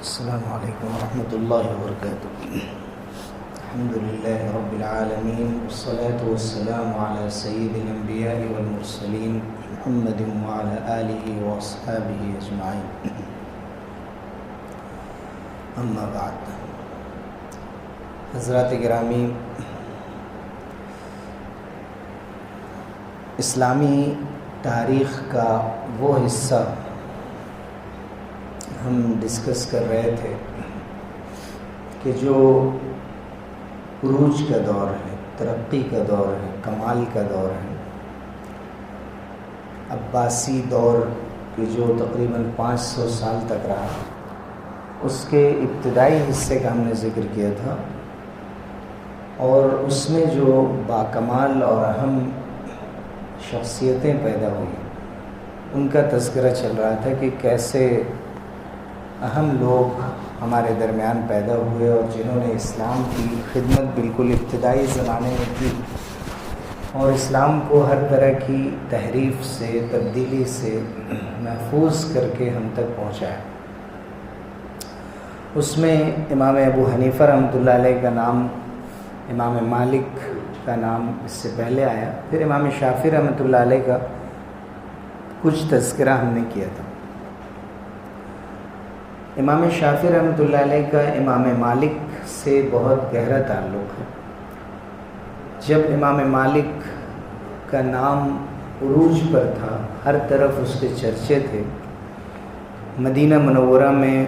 السلام علیکم ورحمۃ اللہ وبرکاتہ۔ الحمد للہ رب العالمین والصلاة والسلام علی سید الانبیاء والمرسلین محمد وعلی آلہ واصحابہ اجمعین، اما بعد۔ حضرات گرامی، اسلامی تاریخ کا وہ حصہ ہم ڈسکس کر رہے تھے کہ جو عروج کا دور ہے، ترقی کا دور ہے، کمال کا دور ہے، عباسی دور کے جو تقریباً 500 سال تک رہا، اس کے ابتدائی حصے کا ہم نے ذکر کیا تھا، اور اس میں جو باکمال اور اہم شخصیتیں پیدا ہوئی ان کا تذکرہ چل رہا تھا کہ کیسے اہم لوگ ہمارے درمیان پیدا ہوئے اور جنہوں نے اسلام کی خدمت بالکل ابتدائی زمانے میں کی اور اسلام کو ہر طرح کی تحریف سے، تبدیلی سے محفوظ کر کے ہم تک پہنچایا۔ اس میں امام ابو حنیفہ رحمۃ اللہ علیہ کا نام، امام مالک کا نام اس سے پہلے آیا، پھر امام شافعی رحمۃ اللہ علیہ کا کچھ تذکرہ ہم نے کیا تھا۔ امام شافعی رحمۃ اللہ علیہ کا امام مالک سے بہت گہرا تعلق ہے۔ جب امام مالک کا نام عروج پر تھا، ہر طرف اس کے چرچے تھے، مدینہ منورہ میں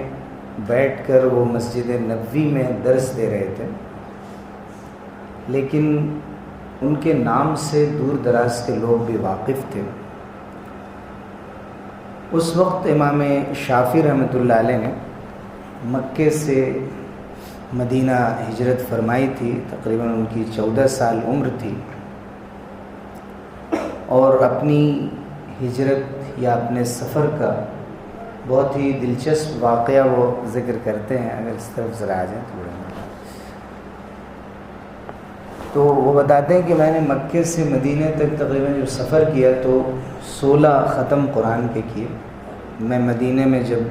بیٹھ کر وہ مسجد نبوی میں درس دے رہے تھے، لیکن ان کے نام سے دور دراز کے لوگ بھی واقف تھے۔ اس وقت امام شافعی رحمۃ اللہ علیہ نے مکے سے مدینہ ہجرت فرمائی تھی، تقریباً ان کی 14 سال عمر تھی، اور اپنی ہجرت یا اپنے سفر کا بہت ہی دلچسپ واقعہ وہ ذکر کرتے ہیں۔ اگر اس طرف ذرا آ جائیں تھوڑا، تو وہ بتاتے ہیں کہ میں نے مکے سے مدینہ تک تقریباً جو سفر کیا تو 16 ختم قرآن کے کیے۔ میں مدینہ میں جب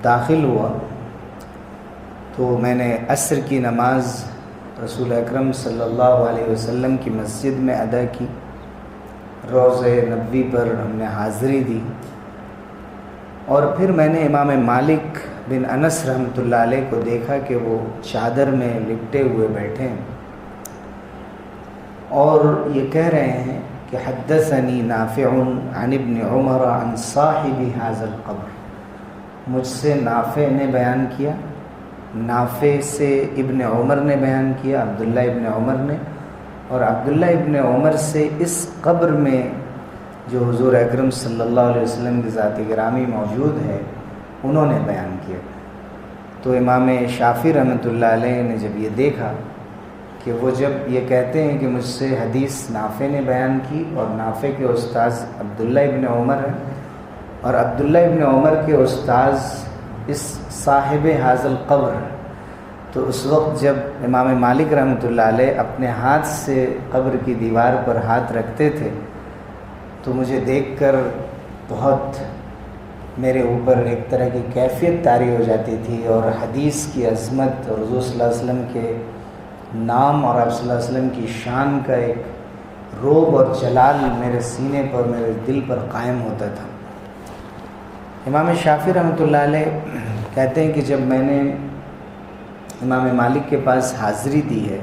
داخل ہوا تو میں نے عصر کی نماز رسول اکرم صلی اللہ علیہ وسلم کی مسجد میں ادا کی، روضہ نبوی پر ہم نے حاضری دی، اور پھر میں نے امام مالک بن انس رحمۃ اللہ علیہ کو دیکھا کہ وہ چادر میں لپٹے ہوئے بیٹھے ہیں اور یہ کہہ رہے ہیں کہ حدثنی نافع عن ابن عمر عن صاحب هذا القبر، مجھ سے نافع نے بیان کیا، نافع سے ابن عمر نے بیان کیا، عبداللہ ابن عمر نے، اور عبداللہ ابن عمر سے اس قبر میں جو حضور اکرم صلی اللہ علیہ وسلم کی ذات گرامی موجود ہے انہوں نے بیان کیا۔ تو امام شافعی رحمۃ اللہ علیہ نے جب یہ دیکھا کہ وہ جب یہ کہتے ہیں کہ مجھ سے حدیث نافع نے بیان کی اور نافع کے استاذ عبداللہ ابن عمر ہیں، اور عبداللہ ابن عمر کے استاذ اس صاحب حاضل قبر، تو اس وقت جب امام مالک رحمۃ اللہ علیہ اپنے ہاتھ سے قبر کی دیوار پر ہاتھ رکھتے تھے تو مجھے دیکھ کر بہت میرے اوپر ایک طرح کی کیفیت طاری ہو جاتی تھی، اور حدیث کی عظمت اور حضور صلی اللہ علیہ وسلم کے نام اور آپ صلی اللہ علیہ وسلم کی شان کا ایک روب اور جلال میرے سینے پر، میرے دل پر قائم ہوتا تھا۔ امام شافعی رحمۃ اللہ علیہ کہتے ہیں کہ جب میں نے امام مالک کے پاس حاضری دی ہے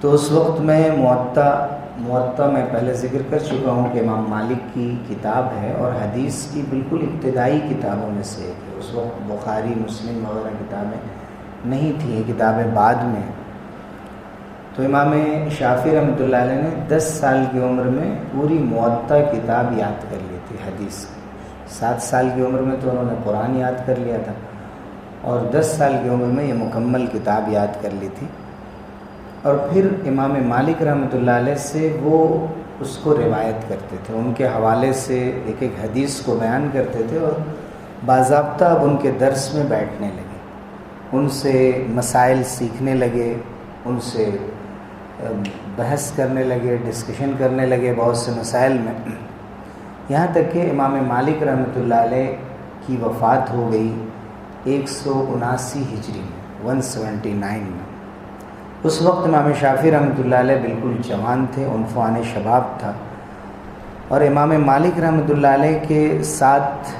تو اس وقت میں موطا میں پہلے ذکر کر چکا ہوں کہ امام مالک کی کتاب ہے اور حدیث کی بالکل ابتدائی کتابوں میں سے ایک ہے۔ اس وقت بخاری، مسلم وغیرہ کتابیں نہیں تھیں، یہ کتابیں بعد میں۔ تو امام شافعی رحمۃ اللہ علیہ نے 10 سال کی عمر میں پوری موطا کتاب یاد کر لی تھی حدیث۔ 7 سال کی عمر میں تو انہوں نے قرآن یاد کر لیا تھا، اور 10 سال کی عمر میں یہ مکمل کتاب یاد کر لی تھی، اور پھر امام مالک رحمۃ اللہ علیہ سے وہ اس کو روایت کرتے تھے، ان کے حوالے سے ایک ایک حدیث کو بیان کرتے تھے، اور باضابطہ اب ان کے درس میں بیٹھنے لگے، ان سے مسائل سیکھنے لگے، ان سے بحث کرنے لگے، ڈسکشن کرنے لگے بہت سے مسائل میں، یہاں تک کہ امام مالک رحمۃ اللہ علیہ کی وفات ہو گئی 179 ہجری میں 179 میں۔ اس وقت امام شافعی رحمۃ اللہ علیہ بالکل جوان تھے، عنفوان شباب تھا، اور امام مالک رحمۃ اللہ علیہ کے ساتھ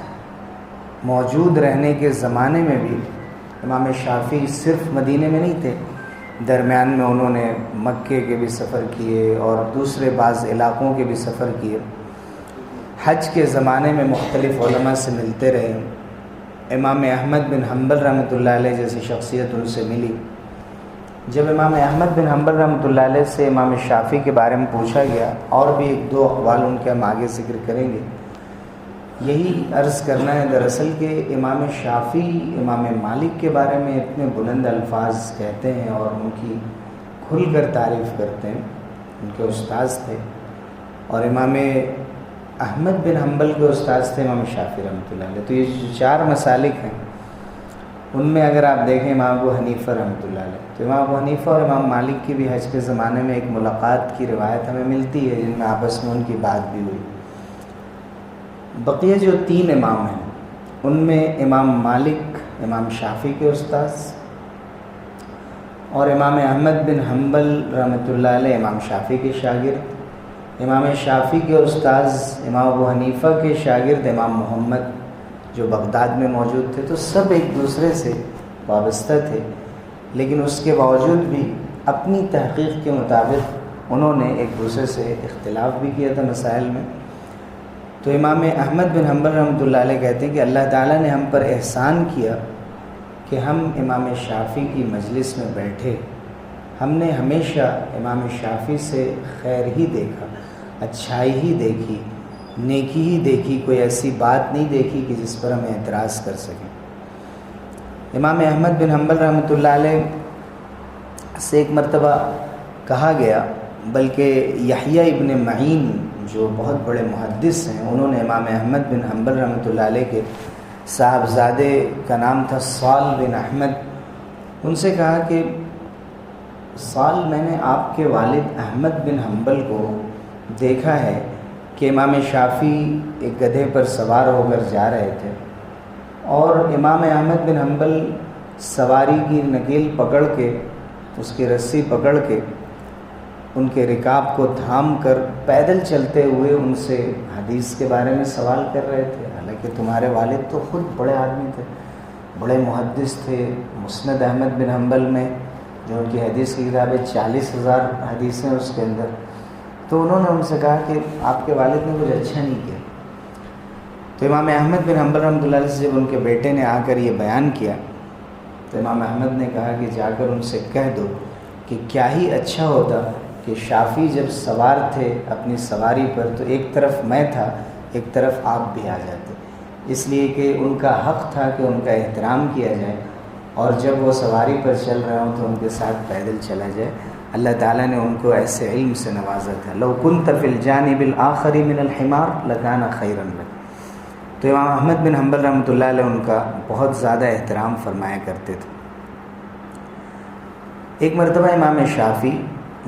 موجود رہنے کے زمانے میں بھی امام شافعی صرف مدینے میں نہیں تھے، درمیان میں انہوں نے مکے کے بھی سفر کیے اور دوسرے بعض علاقوں کے بھی سفر کیے۔ حج کے زمانے میں مختلف علماء سے ملتے رہے۔ امام احمد بن حنبل رحمۃ اللہ علیہ جیسی شخصیت ان سے ملی۔ جب امام احمد بن حنبل رحمۃ اللہ علیہ سے امام شافعی کے بارے میں پوچھا گیا، اور بھی ایک دو اقوال ان کے ہم آگے ذکر کریں گے، یہی عرض کرنا ہے دراصل کہ امام شافعی امام مالک کے بارے میں اتنے بلند الفاظ کہتے ہیں اور ان کی کھل کر تعریف کرتے ہیں، ان کے استاذ تھے، اور امام احمد بن حنبل کے استاذ تھے امام شافعی رحمۃ اللہ علیہ۔ تو یہ جو 4 مسالک ہیں ان میں اگر آپ دیکھیں امام ابو حنیفہ رحمۃ اللہ علیہ، تو امام ابو حنیفہ اور امام مالک کی بھی حج کے زمانے میں ایک ملاقات کی روایت ہمیں ملتی ہے، جن میں آپس میں ان کی بات بھی ہوئی۔ بقیہ جو 3 امام ہیں ان میں امام مالک امام شافعی کے استاذ، اور امام احمد بن حنبل رحمۃ اللہ علیہ امام شافعی کے شاگرد، امام شافعی کے استاذ امام ابو حنیفہ کے شاگرد امام محمد جو بغداد میں موجود تھے، تو سب ایک دوسرے سے وابستہ تھے، لیکن اس کے باوجود بھی اپنی تحقیق کے مطابق انہوں نے ایک دوسرے سے اختلاف بھی کیا تھا مسائل میں۔ تو امام احمد بن حنبل رحمۃ اللہ علیہ کہتے ہیں کہ اللہ تعالیٰ نے ہم پر احسان کیا کہ ہم امام شافعی کی مجلس میں بیٹھے، ہم نے ہمیشہ امام شافعی سے خیر ہی دیکھا، اچھائی ہی دیکھی، نیکی ہی دیکھی، کوئی ایسی بات نہیں دیکھی کہ جس پر ہم اعتراض کر سکیں۔ امام احمد بن حنبل رحمۃ اللہ علیہ سے ایک مرتبہ کہا گیا، بلکہ یحییٰ ابن معین جو بہت بڑے محدث ہیں، انہوں نے امام احمد بن حنبل رحمۃ اللہ علیہ کے صاحبزادے کا نام تھا سال بن احمد، ان سے کہا کہ سال، میں نے آپ کے والد احمد بن حنبل کو دیکھا ہے کہ امام شافعی ایک گدھے پر سوار ہو کر جا رہے تھے، اور امام احمد بن حنبل سواری کی نکیل پکڑ کے، اس کی رسی پکڑ کے، ان کے رکاب کو تھام کر پیدل چلتے ہوئے ان سے حدیث کے بارے میں سوال کر رہے تھے، حالانکہ تمہارے والد تو خود بڑے آدمی تھے، بڑے محدث تھے۔ مسند احمد بن حنبل میں جو ان کی حدیث کی کتاب ہے 40,000 حدیثیں اس کے اندر، تو انہوں نے ان سے کہا کہ آپ کے والد نے کچھ اچھا نہیں کیا۔ تو امام احمد بن حنبل رحمۃ اللہ علیہ سے جب ان کے بیٹے نے آ کر یہ بیان کیا، تو امام احمد نے کہا کہ جا کر ان سے کہہ دو کہ کیا ہی اچھا ہوتا کہ شافعی جب سوار تھے اپنی سواری پر تو ایک طرف میں تھا، ایک طرف آپ بھی آ جاتے، اس لیے کہ ان کا حق تھا کہ ان کا احترام کیا جائے، اور جب وہ سواری پر چل رہے ہوں تو ان کے ساتھ پیدل چلا جائے۔ اللہ تعالیٰ نے ان کو ایسے علم سے نوازا تھا، لو كنت فی الجانب الآخر من الحمار لکان خیرا لک۔ تو امام احمد بن حنبل رحمۃ اللہ علیہ ان کا بہت زیادہ احترام فرمایا کرتے تھے۔ ایک مرتبہ امام شافعی،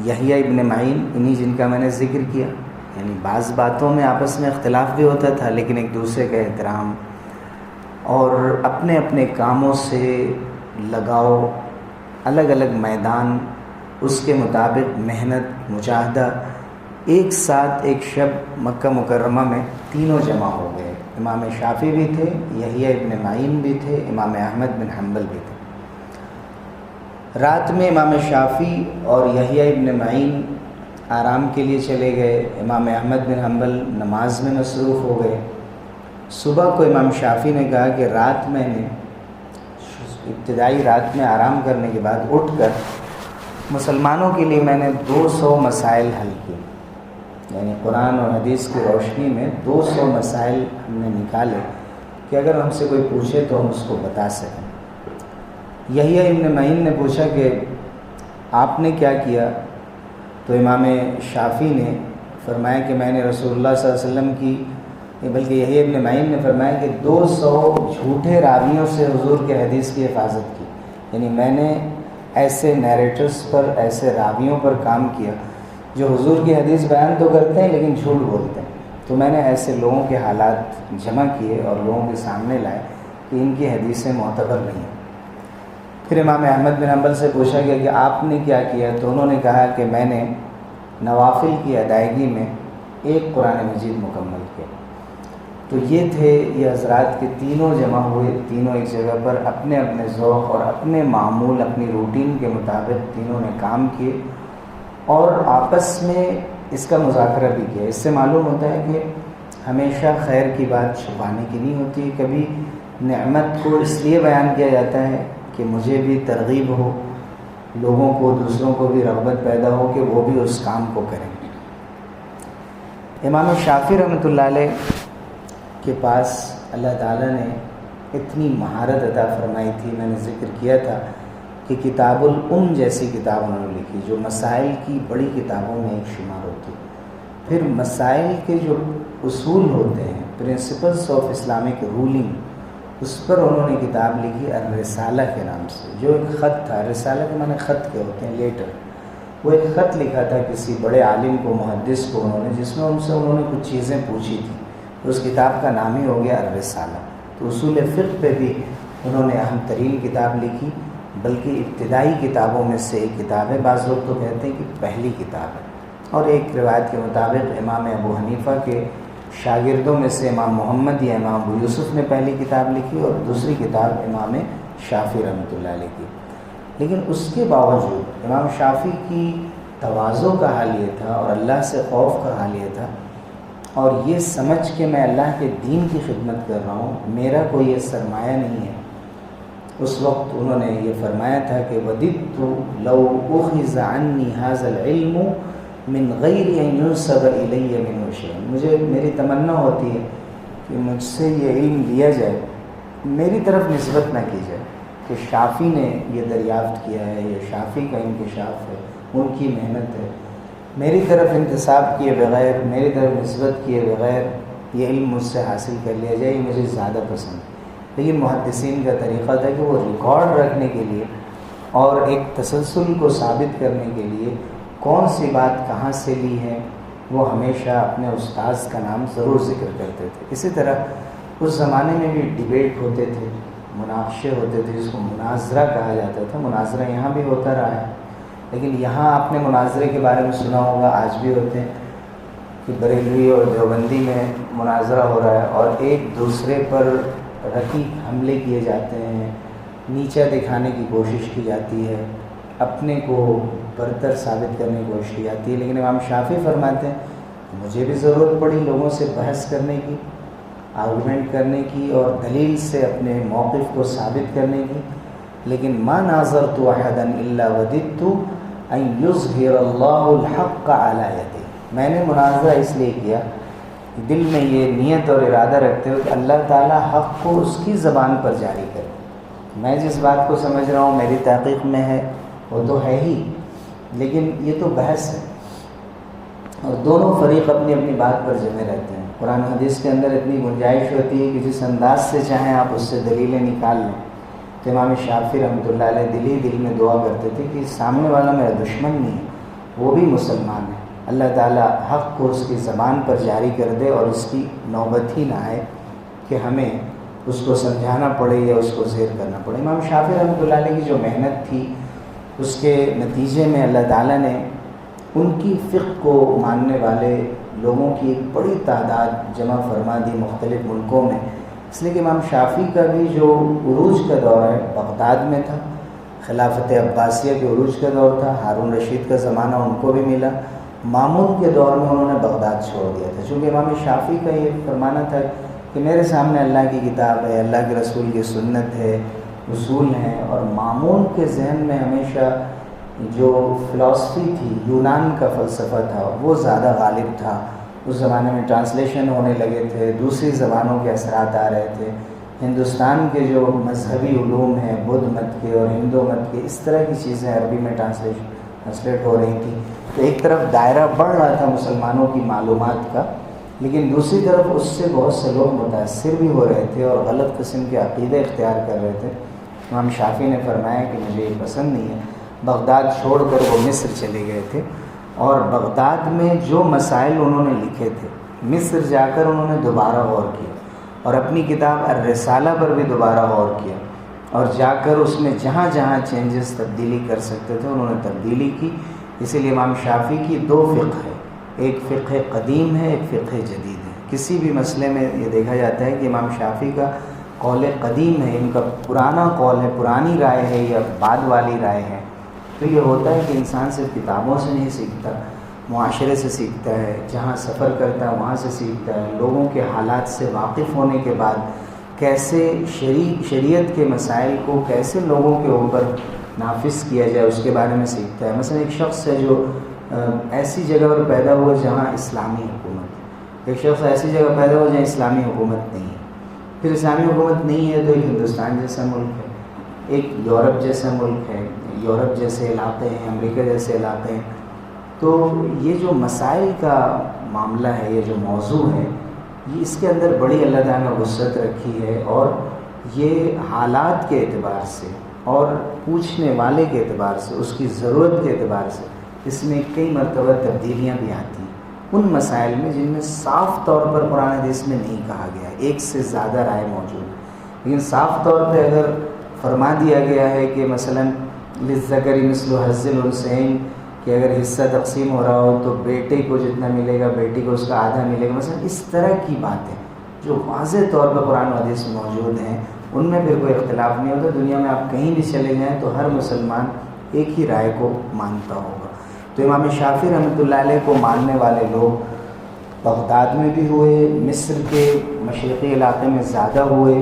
یحییٰ ابن معین، انہی جن کا میں نے ذکر کیا، یعنی بعض باتوں میں آپس میں اختلاف بھی ہوتا تھا، لیکن ایک دوسرے کا احترام اور اپنے اپنے کاموں سے لگاؤ، الگ الگ میدان، اس کے مطابق محنت، مجاہدہ، ایک ساتھ ایک شب مکہ مکرمہ میں تینوں جمع ہو گئے۔ امام شافعی بھی تھے، یحییٰ ابن معین بھی تھے، امام احمد بن حنبل بھی تھے۔ رات میں امام شافعی اور یحییٰ ابن معین آرام کے لیے چلے گئے، امام احمد بن حنبل نماز میں مصروف ہو گئے۔ صبح کو امام شافعی نے کہا کہ رات میں نے ابتدائی رات میں آرام کرنے کے بعد اٹھ کر مسلمانوں کے لیے میں نے 200 مسائل حل کیے، یعنی قرآن اور حدیث کی روشنی میں 200 مسائل ہم نے نکالے کہ اگر ہم سے کوئی پوچھے تو ہم اس کو بتا سکیں۔ یحییٰ ابن معین نے پوچھا کہ آپ نے کیا کیا؟ تو امام شافعی نے فرمایا کہ میں نے رسول اللہ صلی اللہ علیہ وسلم کی، بلکہ یحییٰ ابن معین نے فرمایا کہ 200 جھوٹے راویوں سے حضور کے حدیث کی حفاظت کی، یعنی میں نے ایسے نیریٹرز پر، ایسے راویوں پر کام کیا جو حضور کی حدیث بیان تو کرتے ہیں لیکن جھوٹ بولتے ہیں، تو میں نے ایسے لوگوں کے حالات جمع کیے اور لوگوں کے سامنے لائے کہ کہ ان کی حدیثیں معتبر نہیں ہیں۔ پھر امام احمد بن حنبل سے پوچھا گیا کہ آپ نے کیا کیا، تو انہوں نے کہا کہ میں نے نوافل کی ادائیگی میں ایک قرآن مجید مکمل کیا۔ تو یہ تھے یہ حضرات کے تینوں جمع ہوئے، تینوں ایک جگہ پر اپنے اپنے ذوق اور اپنے معمول اپنی روٹین کے مطابق تینوں نے کام کیے اور آپس میں اس کا مذاکرہ بھی کیا۔ اس سے معلوم ہوتا ہے کہ ہمیشہ خیر کی بات چھپانے کی نہیں ہوتی، کبھی نعمت کو اس لیے بیان کیا جاتا ہے کہ مجھے بھی ترغیب ہو، لوگوں کو دوسروں کو بھی رغبت پیدا ہو کہ وہ بھی اس کام کو کریں۔ امام شافعی رحمۃ اللہ علیہ کے پاس اللہ تعالیٰ نے اتنی مہارت عطا فرمائی تھی، میں نے ذکر کیا تھا کہ کتاب الام جیسی کتاب انہوں نے لکھی جو مسائل کی بڑی کتابوں میں ایک شمار ہوتی۔ پھر مسائل کے جو اصول ہوتے ہیں، پرنسپلس آف اسلامک رولنگ، اس پر انہوں نے کتاب لکھی الرسالہ کے نام سے، جو ایک خط تھا۔ رسالہ کے معنی خط کے ہوتے ہیں، لیٹر۔ وہ ایک خط لکھا تھا کسی بڑے عالم کو، محدث کو انہوں نے، جس میں انہوں نے کچھ چیزیں پوچھی تھیں۔ اس کتاب کا نام ہی ہو گیا الرسالہ۔ تو اصول فقہ پہ بھی انہوں نے اہم ترین کتاب لکھی، بلکہ ابتدائی کتابوں میں سے ایک کتاب ہے۔ بعض لوگ تو کہتے ہیں کہ پہلی کتاب ہے، اور ایک روایت کے مطابق امام ابو حنیفہ کے شاگردوں میں سے امام محمد یا امام ابو یوسف نے پہلی کتاب لکھی اور دوسری کتاب امام شافعی رحمۃ اللہ علیہ کی۔ لیکن اس کے باوجود امام شافعی کی تواضع کا حال یہ تھا اور اللہ سے خوف کا حال یہ تھا، اور یہ سمجھ کہ میں اللہ کے دین کی خدمت کر رہا ہوں، میرا کوئی یہ سرمایہ نہیں ہے۔ اس وقت انہوں نے یہ فرمایا تھا کہ وَدِدْتُ لَوْ أُخِذَ عَنِّي هَذَا الْعِلْمُ مِنْ غَيْرِ أَنْ يُنْسَبَ إِلَيَّ مِنْهُ شَيْءٌ۔ میری تمنا ہوتی ہے کہ مجھ سے یہ علم لیا جائے، میری طرف نسبت نہ کی جائے کہ شافعی نے یہ دریافت کیا ہے، یہ شافعی کا انکشاف ہے، ان کی محنت ہے، میری طرف انتساب کیے بغیر، میری طرف نسبت کیے بغیر یہ علم مجھ سے حاصل کر لیا جائے، یہ مجھے زیادہ پسند ہے۔ لیکن محدثین کا طریقہ تھا کہ وہ ریکارڈ رکھنے کے لیے اور ایک تسلسل کو ثابت کرنے کے لیے کون سی بات کہاں سے لی ہے، وہ ہمیشہ اپنے استاذ کا نام ضرور ذکر کرتے تھے۔ اسی طرح اس زمانے میں بھی ڈیبیٹ ہوتے تھے، مناقشے ہوتے تھے، جس کو مناظرہ کہا جاتا تھا۔ مناظرہ یہاں بھی ہوتا رہا ہے، لیکن یہاں آپ نے مناظرے کے بارے میں سنا ہوگا، آج بھی ہوتے ہیں کہ بریلوی اور دیوبندی میں مناظرہ ہو رہا ہے اور ایک دوسرے پر رقیق حملے کیے جاتے ہیں، نیچا دکھانے کی کوشش کی جاتی ہے، اپنے کو برتر ثابت کرنے کی کوشش کی جاتی ہے۔ لیکن امام شافعی فرماتے ہیں مجھے بھی ضرورت پڑی لوگوں سے بحث کرنے کی، آرگومنٹ کرنے کی اور دلیل سے اپنے موقف کو ثابت کرنے کی، لیکن ما ناظرت احدا الا وددت ان یظہر اللہ الحق علی یدی۔ میں نے مناظرہ اس لیے کیا، دل میں یہ نیت اور ارادہ رکھتے ہوئے کہ اللہ تعالیٰ حق کو اس کی زبان پر جاری کرے۔ میں جس بات کو سمجھ رہا ہوں میری تحقیق میں ہے وہ تو ہے ہی، لیکن یہ تو بحث ہے، اور دونوں فریق اپنی اپنی بات پر جمے رہتے ہیں۔ قرآن حدیث کے اندر اتنی گنجائش ہوتی ہے کہ جس انداز سے چاہیں آپ اس سے دلیلیں نکال لیں۔ تو امام شافعی رحمۃ اللہ علیہ دل ہی دل میں دعا کرتے تھے کہ سامنے والا میرا دشمن نہیں ہے، وہ بھی مسلمان ہے، اللہ تعالیٰ حق کو اس کی زبان پر جاری کر دے اور اس کی نوبت ہی نہ آئے کہ ہمیں اس کو سمجھانا پڑے یا اس کو زیر کرنا پڑے۔ امام شافعی رحمۃ اللہ علیہ کی جو محنت تھی اس کے نتیجے میں اللہ تعالیٰ نے ان کی فقہ کو ماننے والے لوگوں کی ایک بڑی تعداد جمع فرما دی مختلف ملکوں میں، اس لیے کہ امام شافعی کا بھی جو عروج کا دور ہے بغداد میں تھا، خلافت عباسیہ کے عروج کا دور تھا، ہارون رشید کا زمانہ ان کو بھی ملا، مامون کے دور میں انہوں نے بغداد چھوڑ دیا تھا، چونکہ امام شافعی کا یہ فرمانا تھا کہ میرے سامنے اللہ کی کتاب ہے، اللہ کے رسول کی سنت ہے، اصول ہیں، اور مامون کے ذہن میں ہمیشہ جو فلسفی تھی، یونان کا فلسفہ تھا، وہ زیادہ غالب تھا۔ اس زمانے میں ٹرانسلیشن ہونے لگے تھے، دوسری زبانوں کے اثرات آ رہے تھے، ہندوستان کے جو مذہبی علوم ہیں بدھ مت کے اور ہندو مت کے، اس طرح کی چیزیں عربی میں ٹرانسلیٹ ہو رہی تھیں، تو ایک طرف دائرہ بڑھ رہا تھا مسلمانوں کی معلومات کا، لیکن دوسری طرف اس سے بہت سے لوگ متاثر بھی ہو رہے تھے اور غلط قسم کے عقیدے اختیار کر رہے تھے۔ امام شافعی نے فرمایا کہ مجھے یہ پسند نہیں ہے، بغداد چھوڑ کر وہ مصر چلے گئے تھے، اور بغداد میں جو مسائل انہوں نے لکھے تھے مصر جا کر انہوں نے دوبارہ غور کیا اور اپنی کتاب الرسالہ پر بھی دوبارہ غور کیا، اور جا کر اس میں جہاں جہاں چینجز تبدیلی کر سکتے تھے انہوں نے تبدیلی کی۔ اسی لیے امام شافعی کی دو فقہ ہے، ایک فقہ قدیم ہے، ایک فقہ جدید ہے۔ کسی بھی مسئلے میں یہ دیکھا جاتا ہے کہ امام شافعی کا قول قدیم ہے، ان کا پرانا قول ہے، پرانی رائے ہے یا بعد والی رائے ہے۔ تو یہ ہوتا ہے کہ انسان صرف کتابوں سے نہیں سیکھتا، معاشرے سے سیکھتا ہے، جہاں سفر کرتا ہے وہاں سے سیکھتا ہے، لوگوں کے حالات سے واقف ہونے کے بعد کیسے شریعت کے مسائل کو کیسے لوگوں کے اوپر نافذ کیا جائے اس کے بارے میں سیکھتا ہے۔ مثلا ایک شخص ہے جو ایسی جگہ پر پیدا ہوا جہاں اسلامی حکومت، ایک شخص ایسی جگہ پیدا ہوا جہاں اسلامی حکومت نہیں ہے، پھر اسلامی حکومت نہیں ہے تو ایک ہندوستان جیسا ملک ہے، ایک یورپ جیسا ملک ہے، یورپ جیسے علاقے ہیں، امریکہ جیسے علاقے ہیں۔ تو یہ جو مسائل کا معاملہ ہے، یہ جو موضوع ہے، یہ اس کے اندر بڑی اللہ تعالیٰ نے وسعت رکھی ہے، اور یہ حالات کے اعتبار سے اور پوچھنے والے کے اعتبار سے، اس کی ضرورت کے اعتبار سے اس میں کئی مرتبہ تبدیلیاں بھی آتی ہیں ان مسائل میں جن میں صاف طور پر قرآن حدیث میں نہیں کہا گیا ہے، ایک سے زیادہ رائے موجود ہے، لیکن صاف طور پہ اگر فرما دیا گیا ہے کہ مثلاً للذکر مثل حظ الانثیین، کہ اگر حصہ تقسیم ہو رہا ہو تو بیٹے کو جتنا ملے گا بیٹی کو اس کا آدھا ملے گا، مثلا اس طرح کی باتیں جو واضح طور پر قرآن و حدیث میں موجود ہیں، ان میں پھر کوئی اختلاف نہیں ہوتا۔ دنیا میں آپ کہیں بھی چلے جائیں تو ہر مسلمان ایک ہی رائے کو مانتا ہوگا۔ تو امام شافعی رحمۃ اللہ علیہ کو ماننے والے لوگ بغداد میں بھی ہوئے، مصر کے مشرقی علاقے میں زیادہ ہوئے،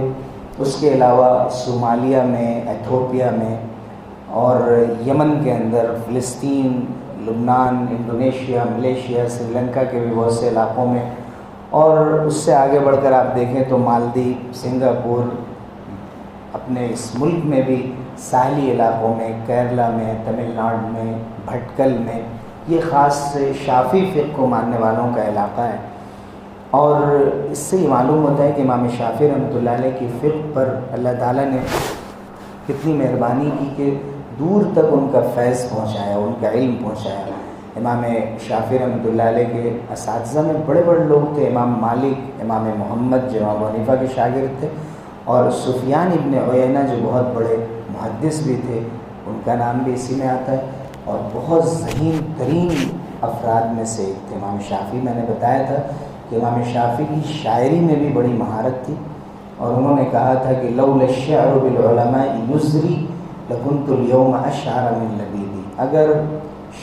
اس کے علاوہ صومالیہ میں، ایتھوپیا میں، اور یمن کے اندر، فلسطین، لبنان، انڈونیشیا، ملیشیا، سری لنکا کے بھی بہت سے علاقوں میں، اور اس سے آگے بڑھ کر آپ دیکھیں تو مالدیپ، سنگاپور، اپنے اس ملک میں بھی ساحلی علاقوں میں، کیرلا میں، تمل ناڈو میں، بھٹکل میں، یہ خاص شافعی فقہ کو ماننے والوں کا علاقہ ہے۔ اور اس سے یہ معلوم ہوتا ہے کہ امام شافعی رحمۃ اللہ علیہ کی فقہ پر اللہ تعالیٰ نے کتنی مہربانی کی کہ دور تک ان کا فیض پہنچایا، ان کا علم پہنچایا۔ امام شافعی رحمۃ اللہ علیہ کے اساتذہ میں بڑے بڑے لوگ تھے، امام مالک، امام محمد جو امام حنیفہ کے شاگرد تھے، اور سفیان ابن عیینہ جو بہت بڑے محدث بھی تھے، ان کا نام بھی اسی میں آتا ہے، اور بہت ذہین ترین افراد میں سے ایک تھے امام شافعی۔ میں نے بتایا تھا کہ امام شافعی کی شاعری میں بھی بڑی مہارت تھی، اور انہوں نے کہا تھا کہ لولا الشعر بالعلماء یزری لکنت اليوم اشعر من لبیدی، اگر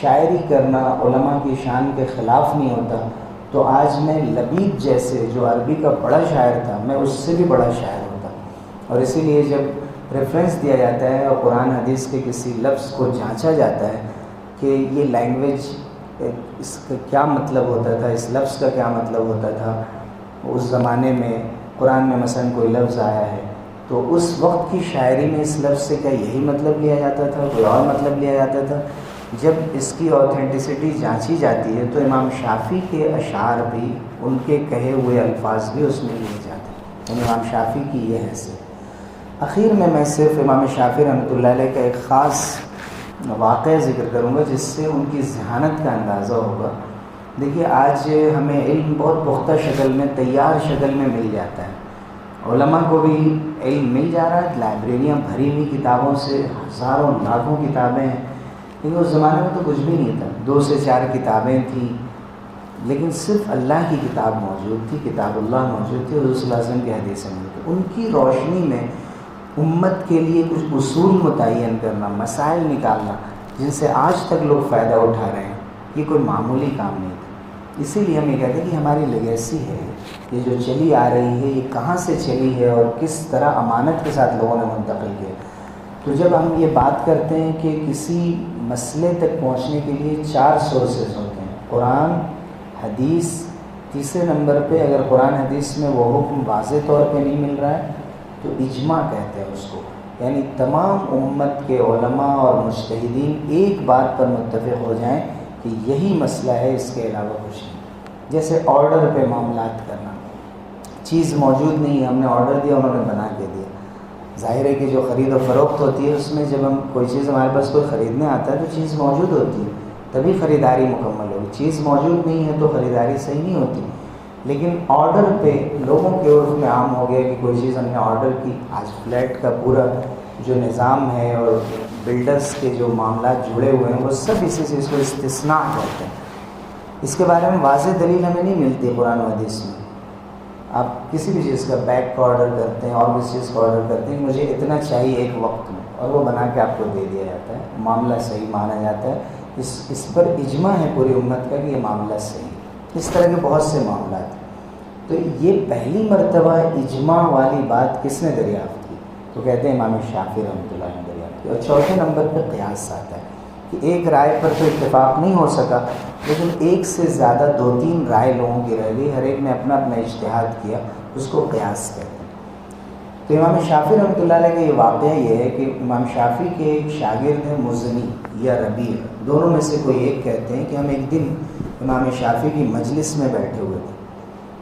شاعری کرنا علماء کی شان کے خلاف نہیں ہوتا تو آج میں لبید جیسے جو عربی کا بڑا شاعر تھا میں اس سے بھی بڑا شاعر ہوتا۔ اور اسی لیے جب ریفرنس دیا جاتا ہے اور قرآن حدیث کے کسی لفظ کو جانچا جاتا ہے کہ یہ لینگویج اس کا کیا مطلب ہوتا تھا، اس لفظ کا کیا مطلب ہوتا تھا اس زمانے میں، قرآن میں مثلا کوئی لفظ آیا ہے تو اس وقت کی شاعری میں اس لفظ سے کیا یہی مطلب لیا جاتا تھا، کوئی اور مطلب لیا جاتا تھا؟ جب اس کی اوتھینٹسٹی جانچی جاتی ہے تو امام شافعی کے اشعار بھی، ان کے کہے ہوئے الفاظ بھی اس میں لیے جاتے ہیں، یعنی امام شافعی کی یہ حیثیت۔ اخیر میں صرف امام شافعی رحمۃ اللہ علیہ کا ایک خاص واقعہ ذکر کروں گا جس سے ان کی ذہانت کا اندازہ ہوگا۔ دیکھیے آج ہمیں علم بہت پختہ شکل میں، تیار شکل میں مل جاتا ہے، علماء کو بھی علم مل جا رہا ہے، لائبریریاں بھری ہوئی کتابوں سے، ہزاروں لاکھوں کتابیں ہیں، لیکن اس زمانے میں تو کچھ بھی نہیں تھا، 2 سے 4 کتابیں تھیں، لیکن صرف اللہ کی کتاب موجود تھی، کتاب اللہ موجود تھی، حضور صلی اللہ علیہ وسلم کی حدیثیں موجود تھی۔ ان کی روشنی میں امت کے لیے کچھ اصول متعین کرنا، مسائل نکالنا جن سے آج تک لوگ فائدہ اٹھا رہے ہیں، یہ کوئی معمولی کام نہیں تھا۔ اسی لیے ہم یہ کہتے ہیں کہ ہماری لیگیسی ہے، یہ جو چلی آ رہی ہے یہ کہاں سے چلی ہے اور کس طرح امانت کے ساتھ لوگوں نے منتقل کیا۔ تو جب ہم یہ بات کرتے ہیں کہ کسی مسئلے تک پہنچنے کے لیے 4 سورسز ہوتے ہیں، قرآن، حدیث، تیسرے نمبر پہ اگر قرآن حدیث میں وہ حکم واضح طور پہ نہیں مل رہا ہے تو اجماع کہتے ہیں اس کو، یعنی تمام امت کے علماء اور مجتہدین ایک بات پر متفق ہو جائیں کہ یہی مسئلہ ہے، اس کے علاوہ کچھ نہیں۔ جیسے آرڈر پہ معاملات کرنا، چیز موجود نہیں ہے، ہم نے آرڈر دیا، انہوں نے بنا کے دیا۔ ظاہر ہے کہ جو خرید و فروخت ہوتی ہے اس میں جب ہم کوئی چیز ہمارے پاس کوئی خریدنے آتا ہے تو چیز موجود ہوتی ہے تبھی خریداری مکمل ہوگی، چیز موجود نہیں ہے تو خریداری صحیح نہیں ہوتی۔ لیکن آرڈر پہ لوگوں کے عرف میں عام ہو گیا کہ کوئی چیز ہم نے آرڈر کی. آج فلیٹ کا پورا جو نظام ہے اور بلڈرز کے جو معاملات جڑے ہوئے ہیں وہ سب اسی چیز کو استثناء کرتے ہیں. اس کے بارے میں واضح دلیل ہمیں نہیں ملتی قرآن و حدیث میں. آپ کسی بھی چیز کا بیگ کا آرڈر کرتے ہیں اور کسی چیز کا آرڈر کرتے ہیں مجھے اتنا چاہیے ایک وقت میں, اور وہ بنا کے آپ کو دے دیا جاتا ہے, معاملہ صحیح مانا جاتا ہے. اس پر اجماع ہے پوری امت کا کہ یہ معاملہ صحیح ہے. اس طرح کے بہت سے معاملات ہیں. تو یہ پہلی مرتبہ اجماع والی بات کس نے دریافت کی؟ تو کہتے ہیں امام شافعی رحمۃ اللہ نے دریافت کی. اور چوتھے نمبر پہ قیاس آتا ہے کہ ایک رائے پر تو اتفاق نہیں ہو سکا, لیکن ایک سے زیادہ 2-3 رائے لوگوں کی رہ گئی, ہر ایک نے اپنا اپنا اجتہاد کیا, اس کو قیاس کہتے ہیں. تو امام شافعی رحمۃ اللہ علیہ کا یہ واقعہ یہ ہے کہ امام شافعی کے ایک شاگرد ہیں مزنی یا ربیع, دونوں میں سے کوئی ایک کہتے ہیں کہ ہم ایک دن امام شافعی کی مجلس میں بیٹھے ہوئے تھے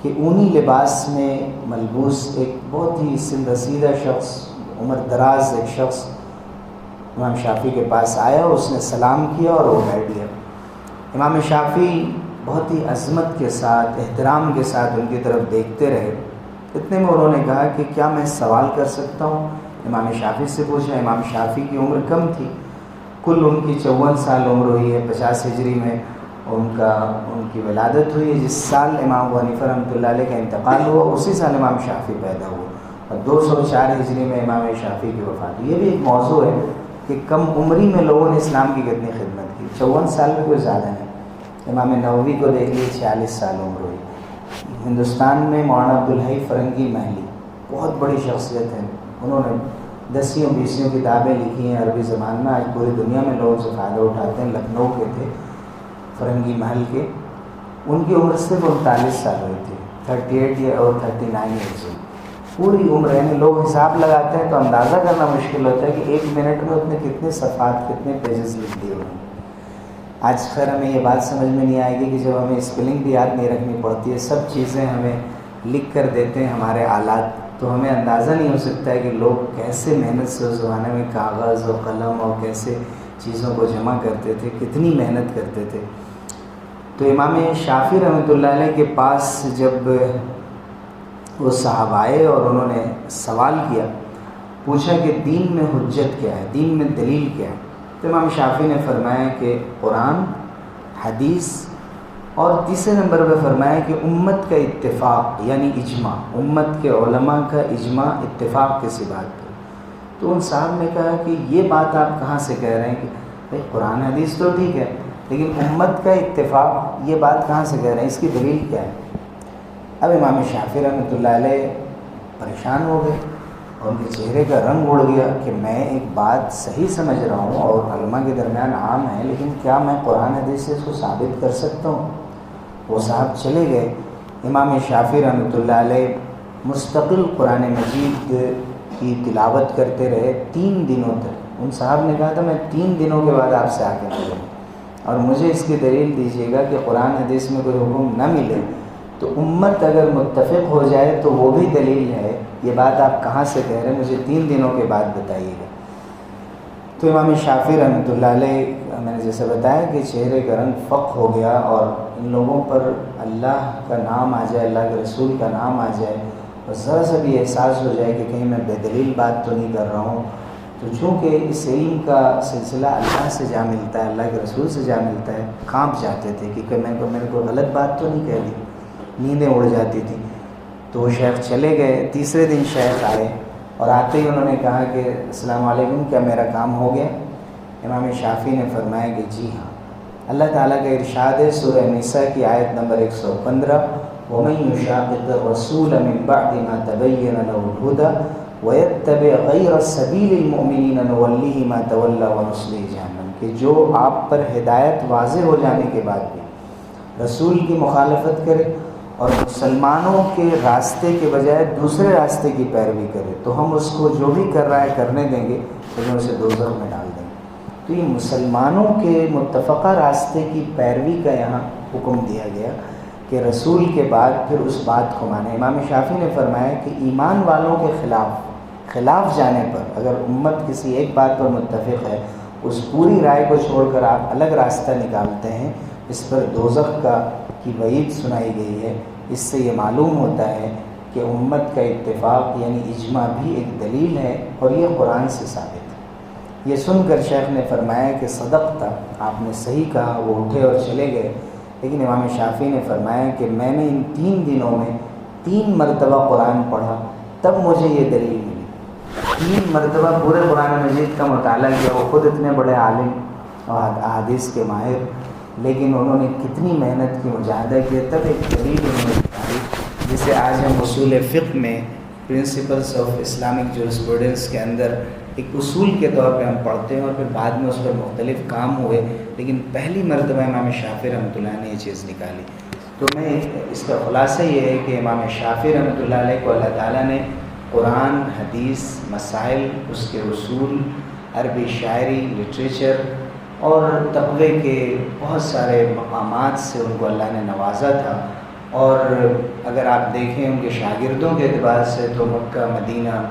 کہ اونی لباس میں ملبوس ایک بہت ہی سن رسیدہ شخص, عمر دراز ایک شخص امام شافعی کے پاس آیا, اس نے سلام کیا اور وہ بیٹھ گیا. امام شافعی بہت ہی عظمت کے ساتھ, احترام کے ساتھ ان کی طرف دیکھتے رہے. اتنے میں انہوں نے کہا کہ کیا میں سوال کر سکتا ہوں؟ امام شافعی سے پوچھا. امام شافعی کی عمر کم تھی, کل ان کی 54 سال عمر ہوئی ہے. 50 ہجری میں ان کی ولادت ہوئی ہے. جس سال امام ابو حنیفہ رحمۃ اللہ علیہ کا انتقال ہوا اسی سال امام شافعی پیدا ہوا, اور 204 ہجری میں امام شافعی کی وفات ہوئی. یہ بھی ایک موضوع ہے کہ کم عمری میں لوگوں نے اسلام کی کتنی خدمت کی. 54 سال میں کوئی زیادہ نہیں. امام نووی کو دیکھ لیے 46 سال عمر ہوئی. ہندوستان میں مولانا عبدالحی فرنگی محلی بہت بڑی شخصیت ہے. انہوں نے 10-20 کتابیں لکھی ہیں عربی زبان میں. آج پوری دنیا میں لوگ سے فائدہ اٹھاتے ہیں. لکھنؤ کے تھے, فرنگی محل کے. ان کی عمر صرف 39 سال ہوئی تھی, 38 اور 39 ایئرس. پوری عمر, یعنی لوگ حساب لگاتے ہیں تو اندازہ کرنا مشکل ہوتا ہے کہ ایک منٹ میں اتنے کتنے صفحات, کتنے پیجز لکھ دیے ہوئے. آج خیر ہمیں یہ بات سمجھ میں نہیں آئے گی کہ جب ہمیں اسپیلنگ بھی یاد نہیں رکھنی پڑتی ہے, سب چیزیں ہمیں لکھ کر دیتے ہیں ہمارے آلات, تو ہمیں اندازہ نہیں ہو سکتا ہے کہ لوگ کیسے محنت سے اس زمانے میں کاغذ اور قلم اور کیسے چیزوں کو جمع کرتے تھے, کتنی محنت کرتے تھے. تو امام شافعی رحمۃ اللہ علیہ کے پاس جب وہ صاحب آئے اور انہوں نے سوال کیا, پوچھا کہ دین میں حجت کیا ہے, دین میں دلیل کیا ہے, تو امام شافعی نے فرمایا کہ قرآن, حدیث, اور تیسرے نمبر پہ فرمایا کہ امت کا اتفاق یعنی اجماع, امت کے علماء کا اجماع, اتفاق کسی بات پر. تو ان صاحب نے کہا کہ یہ بات آپ کہاں سے کہہ رہے ہیں کہ بھائی قرآن حدیث تو ٹھیک ہے, لیکن امت کا اتفاق یہ بات کہاں سے کہہ رہے ہیں, اس کی دلیل کیا ہے؟ اب امام شافعی رحمۃ اللہ علیہ پریشان ہو گئے اور ان کے چہرے کا رنگ اڑ گیا کہ میں ایک بات صحیح سمجھ رہا ہوں اور علماء کے درمیان عام ہے, لیکن کیا میں قرآن حدیث سے اس کو ثابت کر سکتا ہوں؟ وہ صاحب چلے گئے. امام شافعی رحمۃ اللہ علیہ مستقل قرآن مجید کی تلاوت کرتے رہے 3 دنوں تک. ان صاحب نے کہا تھا میں 3 دنوں کے بعد آپ سے آ کے ملوں اور مجھے اس کی دلیل دیجیے گا کہ قرآن حدیث میں کوئی حکم نہ ملے تو امت اگر متفق ہو جائے تو وہ بھی دلیل ہے, یہ بات آپ کہاں سے کہہ رہے ہیں, مجھے 3 دنوں کے بعد بتائیے گا. تو امام شافعی رحمۃ اللہ علیہ, میں نے جیسے بتایا کہ چہرے کا رنگ فق ہو گیا, اور ان لوگوں پر اللہ کا نام آ جائے, اللہ کے رسول کا نام آ جائے, اور ذرا سا بھی احساس ہو جائے کہ کہیں میں بے دلیل بات تو نہیں کر رہا ہوں, تو چونکہ اس علم کا سلسلہ اللہ سے جا ملتا ہے, اللہ کے رسول سے جا ملتا ہے, کانپ جاتے تھے کہ میں نے کوئی غلط بات تو نہیں کہہ دی, نیندیں اڑ جاتی تھیں. تو وہ شیخ چلے گئے. تیسرے دن شیخ آئے اور آتے ہی انہوں نے کہا کہ السلام علیکم, کیا میرا کام ہو گیا؟ امام شافعی نے فرمایا کہ جی ہاں. اللہ تعالیٰ کا ارشاد ہے سورہ نساء کی آیت نمبر 115, وَمَن يُشَاقِقِ الرَّسُولَ مِن بَعْدِ مَا تَبَيَّنَ لَهُ الْهُدَى وَيَتَّبِعْ غَيْرَ سَبِيلِ الْمُؤْمِنِينَ نُوَلِّهِ مَا تَوَلَّىٰ وَنُصْلِهِ جَهَنَّمَ, کہ جو آپ پر ہدایت واضح ہو جانے کے بعد بھی رسول کی مخالفت کرے اور مسلمانوں کے راستے کے بجائے دوسرے راستے کی پیروی کرے تو ہم اس کو جو بھی کر رہا ہے کرنے دیں گے, لیکن اسے دوزخ میں ڈال دیں گے. تو یہ مسلمانوں کے متفقہ راستے کی پیروی کا یہاں حکم دیا گیا کہ رسول کے بعد پھر اس بات کو مانے. امام شافعی نے فرمایا کہ ایمان والوں کے خلاف جانے پر اگر امت کسی ایک بات پر متفق ہے, اس پوری رائے کو چھوڑ کر آپ الگ راستہ نکالتے ہیں, اس پر دوزخ کی وعید سنائی گئی ہے اس سے یہ معلوم ہوتا ہے کہ امت کا اتفاق یعنی اجماع بھی ایک دلیل ہے اور یہ قرآن سے ثابت ہے۔ یہ سن کر شیخ نے فرمایا کہ صدقتا، آپ نے صحیح کہا۔ وہ اٹھے اور چلے گئے، لیکن امام شافعی نے فرمایا کہ میں نے ان 3 دنوں میں 3 مرتبہ قرآن پڑھا، تب مجھے یہ دلیل ملی۔ 3 مرتبہ پورے قرآن مجید کا مطالعہ کیا۔ وہ خود اتنے بڑے عالم اور احادیث کے ماہر، لیکن انہوں نے کتنی محنت کی، مجاہدہ کیا، تب ایک دلیل انہوں نے نکالی جسے آج ہم اصول فقہ میں پرنسپلس آف اسلامک جورسپروڈنس کے اندر ایک اصول کے طور پہ ہم پڑھتے ہیں، اور پھر بعد میں اس پر مختلف کام ہوئے، لیکن پہلی مرتبہ امام شافعی رحمۃ اللہ نے یہ چیز نکالی۔ تو میں اس کا خلاصہ یہ ہے کہ امام شافعی رحمۃ اللہ علیہ کو اللہ تعالیٰ نے قرآن، حدیث، مسائل، اس کے اصول، عربی شاعری، لٹریچر اور تقوی کے بہت سارے مقامات سے ان کو اللہ نے نوازا تھا۔ اور اگر آپ دیکھیں ان کے شاگردوں کے اعتبار سے تو مکہ، مدینہ،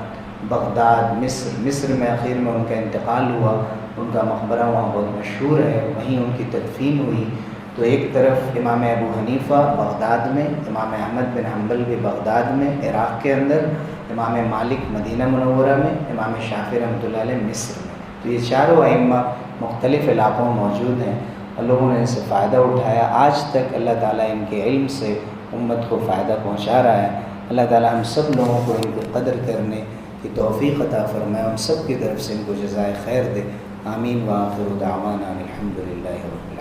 بغداد، مصر میں آخر میں ان کا انتقال ہوا، ان کا مقبرہ وہاں بہت مشہور ہے، وہیں ان کی تدفین ہوئی۔ تو ایک طرف امام ابو حنیفہ بغداد میں، امام احمد بن حنبل بھی بغداد میں عراق کے اندر، امام مالک مدینہ منورہ میں، امام شافعی رحمۃ اللہ علیہ مصر میں۔ تو یہ چاروں ائمہ مختلف علاقوں میں موجود ہیں اور لوگوں نے ان سے فائدہ اٹھایا۔ آج تک اللہ تعالیٰ ان کے علم سے امت کو فائدہ پہنچا رہا ہے۔ اللہ تعالیٰ ہم سب لوگوں کو ان کی قدر کرنے کی توفیق عطا فرمائے، ہم سب کی طرف سے ان کو جزائے خیر دے۔ آمین وآخر دعوانا الحمد للہ رب العالمین۔